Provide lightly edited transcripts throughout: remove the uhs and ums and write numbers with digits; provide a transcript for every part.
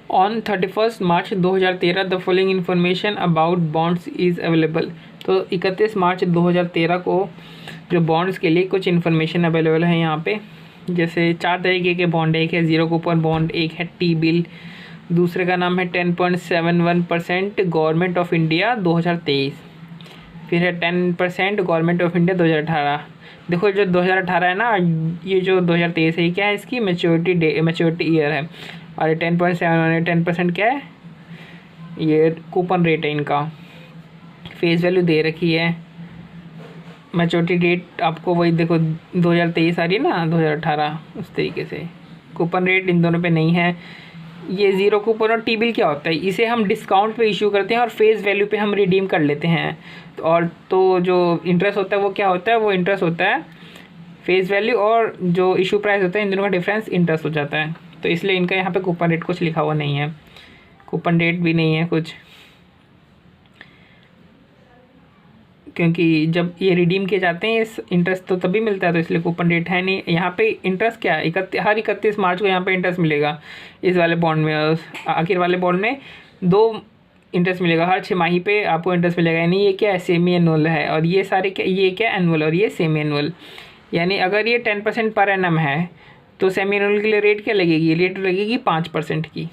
On 31 March 2013 the following information about bonds is available. तो 31 मार्च 2013 को जो बॉन्ड्स के लिए कुछ इन्फॉर्मेशन अवेलेबल है यहाँ पे। जैसे 4 तरीके के बॉन्ड, एक है ज़ीरो कूपन बॉन्ड, एक है टी बिल, दूसरे का नाम है 10.71% गवर्नमेंट ऑफ इंडिया 2023, फिर है 10% गवर्नमेंट ऑफ इंडिया 2018। देखो जो 2018 है ना, ये जो 2023 है, ये क्या है, इसकी मैच्योरिटी ईयर है। और 10.7 10% क्या है, ये कूपन रेट है इनका। फेस वैल्यू दे रखी है, मैच्योरिटी डेट आपको वही देखो 2023 आ रही है ना, 2018 उस तरीके से। कूपन रेट इन दोनों पे नहीं है। ये ज़ीरो कूपन और टी बिल क्या होता है, इसे हम डिस्काउंट पे इशू करते हैं और फेस वैल्यू पे हम रिडीम कर लेते हैं। और तो जो इंटरेस्ट होता है वो क्या होता है, वो इंटरेस्ट होता है फेस वैल्यू, और जो इशू प्राइस होता है इन दोनों का डिफरेंस इंटरेस्ट हो जाता है। तो इसलिए इनका यहाँ पे कूपन रेट कुछ लिखा हुआ नहीं है, कूपन रेट भी नहीं है कुछ, क्योंकि जब ये रिडीम किए जाते हैं इस इंटरेस्ट तो तभी मिलता है, तो इसलिए कूपन रेट है नहीं। यहाँ पे इंटरेस्ट क्या है, हर 31 मार्च को यहाँ पे इंटरेस्ट मिलेगा इस वाले बॉन्ड में। आखिर वाले बॉन्ड में 2 इंटरेस्ट मिलेगा, हर 6 माही पे आपको इंटरेस्ट मिलेगा। यानी ये क्या है, सेमी एनुअल है, और ये सारे क्या, ये क्या एनुअल और ये सेमी एनुअल। यानी अगर ये 10% पर एनम है तो सेमी एनुअल के लिए रेट क्या लगेगी, रेट लगेगी 5% की।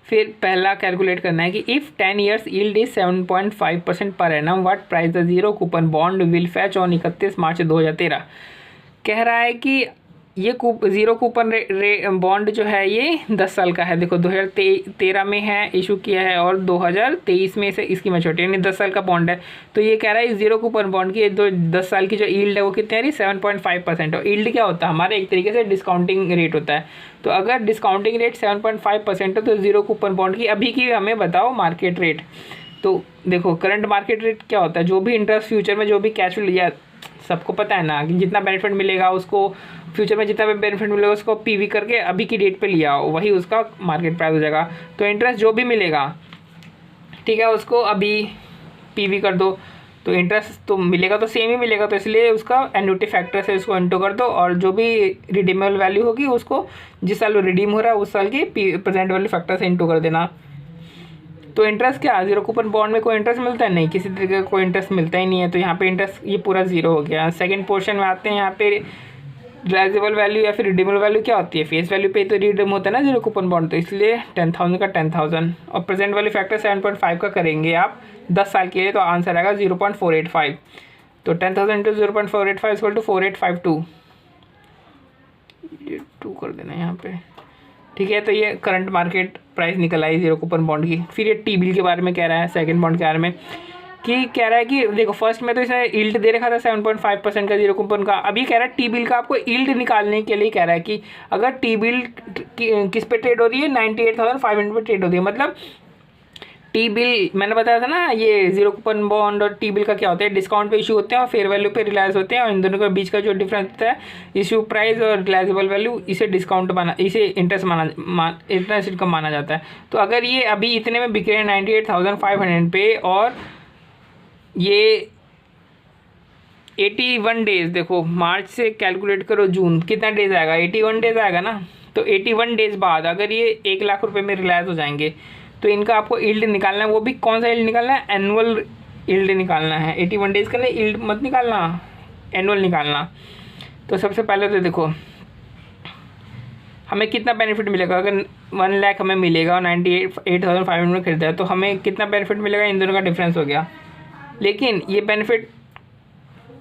फिर पहला कैलकुलेट करना है कि if 10 years yield is 7.5% per annum, what price the zero coupon bond will fetch on 31 मार्च 2013। कह रहा है कि ये ज़ीरो कूपन बॉन्ड जो है ये 10 साल का है। देखो 2013 में है इशू किया है, और 2023 में से इसकी मैच्योरिटी, यानी 10 साल का बॉन्ड है। तो ये कह रहा है ज़ीरो कूपन बॉन्ड की 10 साल की जो यील्ड है वो कितनी आ रही, 7.5%। और यील्ड क्या होता है हमारे, एक तरीके से डिस्काउंटिंग रेट होता है। तो अगर डिस्काउंटिंग रेट 7.5% है तो ज़ीरो कूपन बॉन्ड की अभी की हमें बताओ मार्केट रेट। तो देखो करंट मार्केट रेट क्या होता है, जो भी इंटरेस्ट फ्यूचर में जो भी कैश लिया, सबको पता है ना कि जितना बेनिफिट मिलेगा उसको फ्यूचर में, जितना भी बेनिफिट मिलेगा उसको पीवी करके अभी की डेट पे लिया, वही उसका मार्केट प्राइस हो जाएगा। तो इंटरेस्ट जो भी मिलेगा, ठीक है, उसको अभी पीवी कर दो, तो इंटरेस्ट तो मिलेगा तो सेम ही मिलेगा। तो इसलिए उसका एन्युटी फैक्टर से उसको इंटू कर दो, और जो भी रिडीमेबल वैल्यू होगी उसको जिस साल वो रिडीम हो रहा है उस साल की प्रेजेंट वैल्यू फैक्टर से इंटू कर देना। तो इंटरेस्ट क्या, ज़ीरो कूपन बॉन्ड में कोई इंटरेस्ट मिलता है नहीं, किसी तरीके का कोई इंटरेस्ट मिलता ही नहीं है। तो यहाँ पे इंटरेस्ट ये पूरा ज़ीरो हो गया। सेकंड पोर्शन में आते हैं, यहाँ पे रिलाइजेबल वैल्यू या फिर रिडीमेबल वैल्यू क्या होती है, फेस वैल्यू पे तो रिडीम होता है ना ज़ीरो कूपन बॉन्ड, तो इसलिए 10,000 का 10,000, और प्रेजेंट वैल्यू फैक्टर 7.5 का करेंगे आप 10 साल के लिए, तो आंसर आएगा 0.485। तो 10,000 इंटू 0.485 इक्वल टू 4852, ये 2 कर देना यहाँ पे, ठीक है। तो ये करंट मार्केट प्राइस निकल आई ज़ीरो कूपन बॉन्ड की। फिर ये टी बिल के बारे में कह रहा है, सेकंड बॉन्ड के बारे में, कि कह रहा है कि देखो फर्स्ट में तो इसने यील्ड दे रखा था 7.5% का ज़ीरो कूपन का। अभी कह रहा है टी बिल का आपको यील्ड निकालने के लिए कह रहा है कि अगर टी बिल किस पे ट्रेड हो रही है, 98,500 पे ट्रेड हो रही है। मतलब टी बिल मैंने बताया था ना, ये ज़ीरो कूपन बॉन्ड और टी बिल का क्या होता है, डिस्काउंट पे इशू होते हैं और फेयर वैल्यू पे रिलाइज होते हैं, और इन दोनों के बीच का जो डिफरेंस होता है इशू प्राइस और रिलाइजेबल वैल्यू, इसे डिस्काउंट इसे इंटरेस्ट इंटरेस्ट इनकम माना जाता है। तो अगर ये अभी इतने में बिक रहे हैं 98,500 पे, और ये 81 डेज, देखो मार्च से कैलकुलेट करो जून, कितना डेज आएगा, 81 डेज आएगा ना। तो 81 डेज बाद अगर ये 1 लाख रुपए में रिलाइज हो जाएंगे, तो इनका आपको यील्ड निकालना है। वो भी कौन सा यील्ड निकालना है, एनुअल यील्ड निकालना है। 81 डेज का लिए यील्ड मत निकालना, एनुअल निकालना। तो सबसे पहले तो देखो हमें कितना बेनिफिट मिलेगा, अगर 1 लाख हमें मिलेगा और 98,500 में खरीदा है, तो हमें कितना बेनिफिट मिलेगा, इन दोनों का डिफरेंस हो गया। लेकिन ये बेनिफिट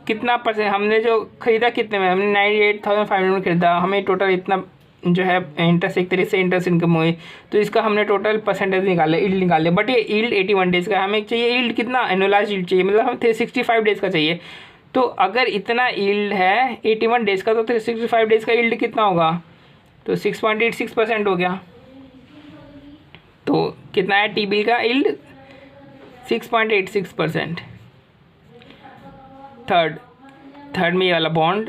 कितना परसेंट, हमने जो खरीदा कितने में, हमने 98,500 में खरीदा, हमें टोटल इतना जो है इंटरेस्ट, एक तरीके से इंटरेस्ट इनकम हुई, तो इसका हमने टोटल परसेंटेज निकाला, यील्ड निकाले। बट ये यील्ड 81 डेज़ का, हमें चाहिए यील्ड कितना, एनुअलाइज यील्ड चाहिए, मतलब हमें 365 डेज़ का चाहिए। तो अगर इतना यील्ड है 81 डेज़ का, तो 365 डेज़ का यील्ड कितना होगा, तो 6.86% हो गया। तो कितना है टी बिल का यील्ड, 6.86%। थर्ड में ये वाला bond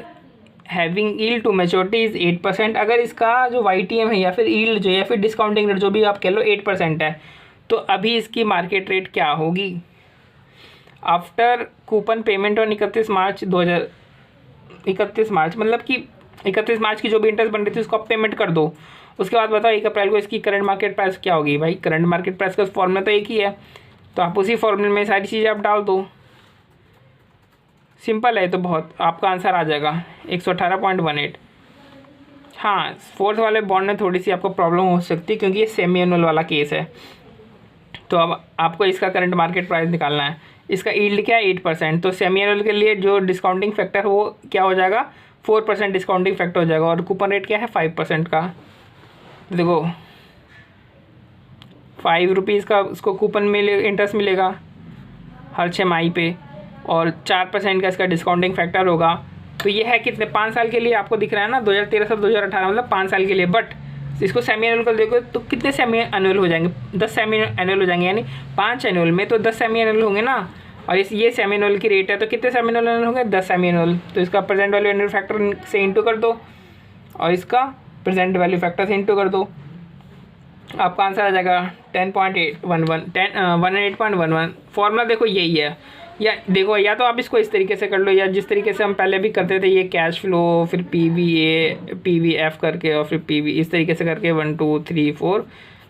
having yield to maturity is 8%। अगर इसका जो YTM है या फिर यील्ड जो है या फिर डिस्काउंटिंग रेट जो भी आप कह लो 8% है, तो अभी इसकी मार्केट रेट क्या होगी आफ्टर कूपन पेमेंट ऑन 31 मार्च 2031 मार्च, मतलब कि 31 मार्च की जो भी इंटरेस्ट बन रही थी उसको आप पेमेंट कर दो। उसके बाद बताओ 1 अप्रैल को इसकी करंट मार्केट प्राइस क्या होगी। भाई करंट मार्केट प्राइस का फॉर्मूला तो एक ही है, तो आप उसी फॉर्मूले में सारी चीज़ें आप डाल दो। सिंपल है तो बहुत, आपका आंसर आ जाएगा 118.18। हाँ, फोर्थ वाले बॉन्ड में थोड़ी सी आपको प्रॉब्लम हो सकती है क्योंकि ये सेमी एनुअल वाला केस है। तो अब आपको इसका करंट मार्केट प्राइस निकालना है। इसका यील्ड क्या है 8%, तो सेमी एनुअल के लिए जो डिस्काउंटिंग फैक्टर वो क्या हो जाएगा 4% डिस्काउंटिंग फैक्टर हो जाएगा। और कूपन रेट क्या है 5% का। देखो 5 रुपीज़ का उसको कूपन मिले इंटरेस्ट मिलेगा हर 6 माही पे, और 4% का इसका डिस्काउंटिंग फैक्टर होगा। तो ये है कितने 5 साल के लिए आपको दिख रहा है ना, 2013 से 2018 मतलब 5 साल के लिए। बट इसको सेमी एनुअल कर देखो तो कितने सेमी एनुअल हो जाएंगे, 10 सेमी एनुअल हो जाएंगे, यानी 5 एनुअल में तो 10 सेमी एनुअल होंगे ना। और ये सेमी एनुअल की रेट है तो कितने सेमी एनुअल होंगे 10 सेमी एनुअल। तो इसका प्रेजेंट वैल्यू एनुअल फैक्टर से इंटू कर दो और इसका प्रेजेंट वैल्यू फैक्टर से इंटू कर दो, आपका आंसर आ जाएगा 18.11। फॉर्मूला देखो यही है, या देखो या तो आप इसको इस तरीके से कर लो, या जिस तरीके से हम पहले भी करते थे ये कैश फ्लो फिर PVF करके और फिर PV इस तरीके से करके 1 2 3 4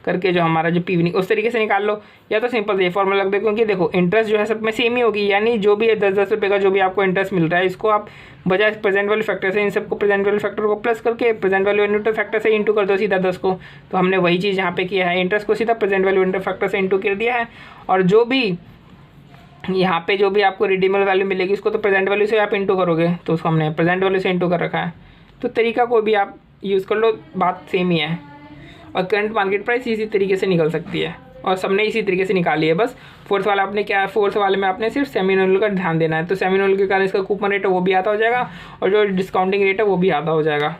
करके जो हमारा जो PV उस तरीके से निकाल लो, या तो सिंपल ये फॉर्मूला लग दो। क्योंकि देखो इंटरेस्ट जो है सब में सेम ही होगी, यानी जो भी है 10-10 रुपये का जो भी आपको इंटरेस्ट मिल रहा है इसको आप बजाय प्रेजेंट वैल्यू फैक्टर से इन सबको प्रेजेंट वैल्यू फैक्टर को प्लस करके प्रेजेंट वैल्यू न्यूट्रल फैक्टर से इंटू कर दो सीधा 10 को। तो हमने वही चीज़ यहाँ पे किया है, इंटरेस्ट को सीधा प्रेजेंट वैल्यू न्यूट्रल फैक्टर से इंटू कर दिया है, और जो भी यहाँ पे जो भी आपको रिडीमेबल वैल्यू मिलेगी उसको तो प्रेजेंट वैल्यू से आप इंटू करोगे, तो उसको हमने प्रेजेंट वैल्यू से इंटू कर रखा है। तो तरीका को भी आप यूज़ कर लो, बात सेम ही है। और करंट मार्केट प्राइस इसी तरीके से निकल सकती है, और सबने इसी तरीके से निकाली है। बस फोर्थ वाला आपने क्या, फोर्थ वाले में आपने सिर्फ सेमी एनुअल का ध्यान देना है। तो सेमी एनुअल के कारण इसका कूपन रेट है वो भी आधा हो जाएगा, और जो डिस्काउंटिंग रेट है वो भी आधा हो जाएगा।